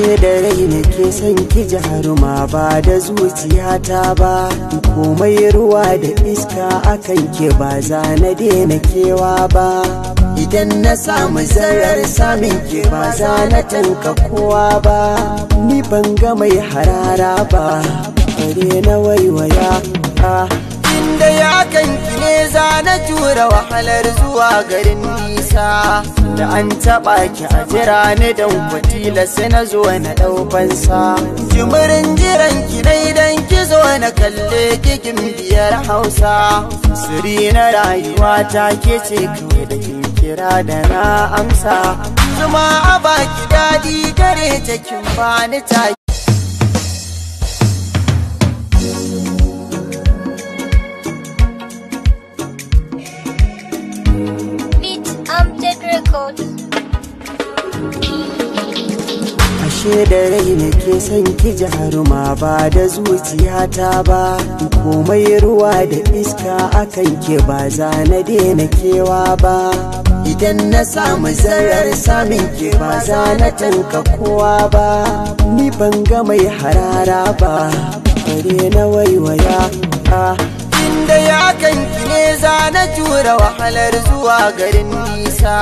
ashe da rai nake son ki jaruma ba da zuciyata ba, komai ruwa da iska akan ke ba za na daina kewa ba. Idan na samu zarar samin ke ba za na tanka kowa ba, ni ban ga mai harara ba bare na waiwaya. Inda ya kanki ne za na tura wahalar zuwa garin nisa, da an taɓa ki a jira ni don kwatila sai na zo na ɗaufansa. Jimirin jiran ki dai don ki zo na kalle kikin biyar Hausa, siri na rayuwa ta ke ce kawai da kin kira da na amsa. Zuma a baki daɗi gare ta kin bani ta. Ashe da rai nake son ki jaruma ba da zuciyata ba, komai ruwa da iska akan ke ba za na daina kewa ba. Idan na samu zarar samin ke ba za na tanka kowa ba, ni ban ga mai harara ba bare na waiwaya. Inda ya kanki ne za na tura wahalar zuwa garin nisa,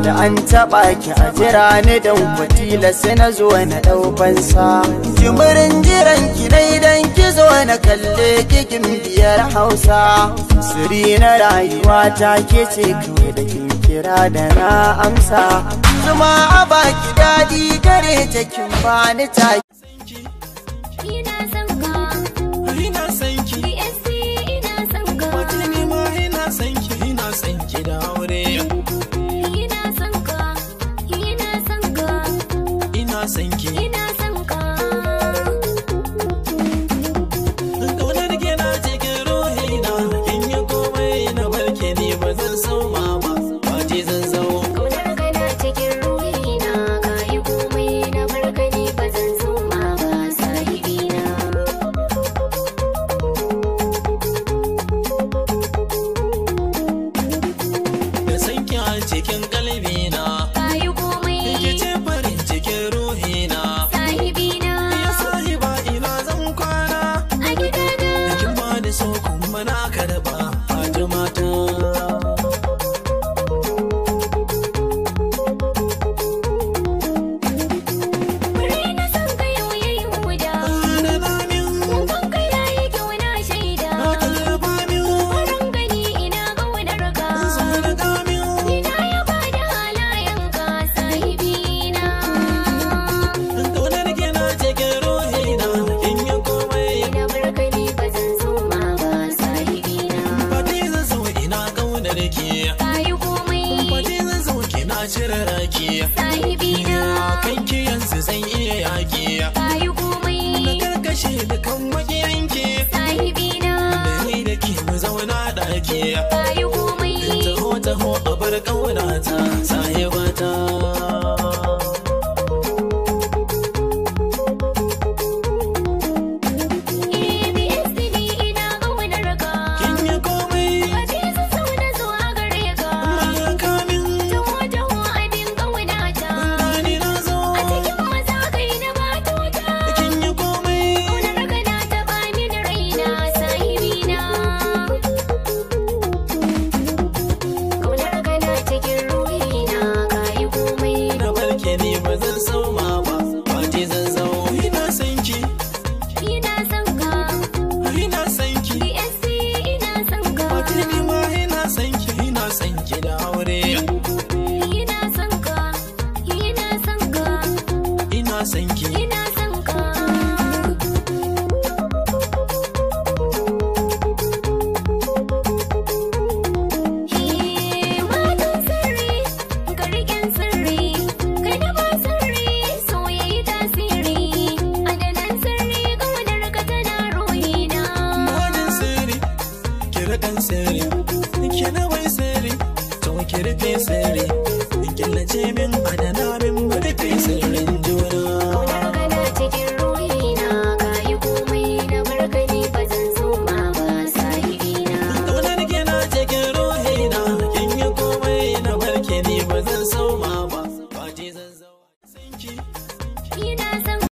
da an taɓa ki a jira ni don kwatila sai na zo na ɗaufansa. Jimirin jiran ki dai don ki zo na kalle kikin biyar Hausa, siri na rayuwa ta ke ce kawai da kin kira da na amsa. Zuma a baki daɗi gare ta kin bani ta. Ina son ka, ina son ki, ina son ka, ni ma ina son ki da aure. ina son ka, ina son ka, Ina son ki, ina son ka. kaunar ki na cikin ruhina, in yi komai na barke ni ba zan sauma ba, wace zan zau. Kaunar ka na cikin ruhina, ka yi komai na barka ni ba zan soma ba sahibina. Da san ki a cikin kalbina, Ka yi komai ki ce farin cikin ruhina. sahibina. Ya sahiba ina zan kwana, A gidana kin ba da so kuma na karba Fatimata. bari na san ka yau yayin guda. Da namin, Kun ka yayi kyau na shaida. na tallafa min, Farin gani ina ƙaunar ka. so da kamin. Ina yaba da halayenka sahibina. Kaunar ki na cikin ruhina, in yi komai. Ina barka ni ba zan soma ba sahibina. Fati zan so ina kaunar ki, Ka yi komai fati zan so kina cire raki. sahibina. Kan ki yanzu zan iya yaki, Ka yi komai na karkashe dukan makiyanki. sahibina. Da ni da ke mu zauna ɗaki, Ka yi komai taho taho a bar ƙaunata sahibata. ABSD ina ƙaunar ka. Kin yi komai, Fati zan so na zo a gare ka. mallaka min, Taho taho abin ƙaunata. gani na zo. A cikin maza kai na batota. Kin yi komai, Ƙaunar ka na taɓa mini raina sahibina. Ƙaunar ka na cikin ruhina, ka yi komai. na barke ni ba zan sauma ba, fati zan zo. Ina son ki, Ina son ka, ina son ki. DSC ina son ka. Fati ni ma ina son ki da aure. Ina son ka, ina son ka, Ina son ki, ina son ka. Matan sirri, ka riƙen sirri, kai da ba sirri, so yayi tasiri. Adanan sirri, ƙaunar ka tana ruhina. Manin sirri, ki riƙan sirri, ki na wai sirri, to ki rufe sirri, killace min adana min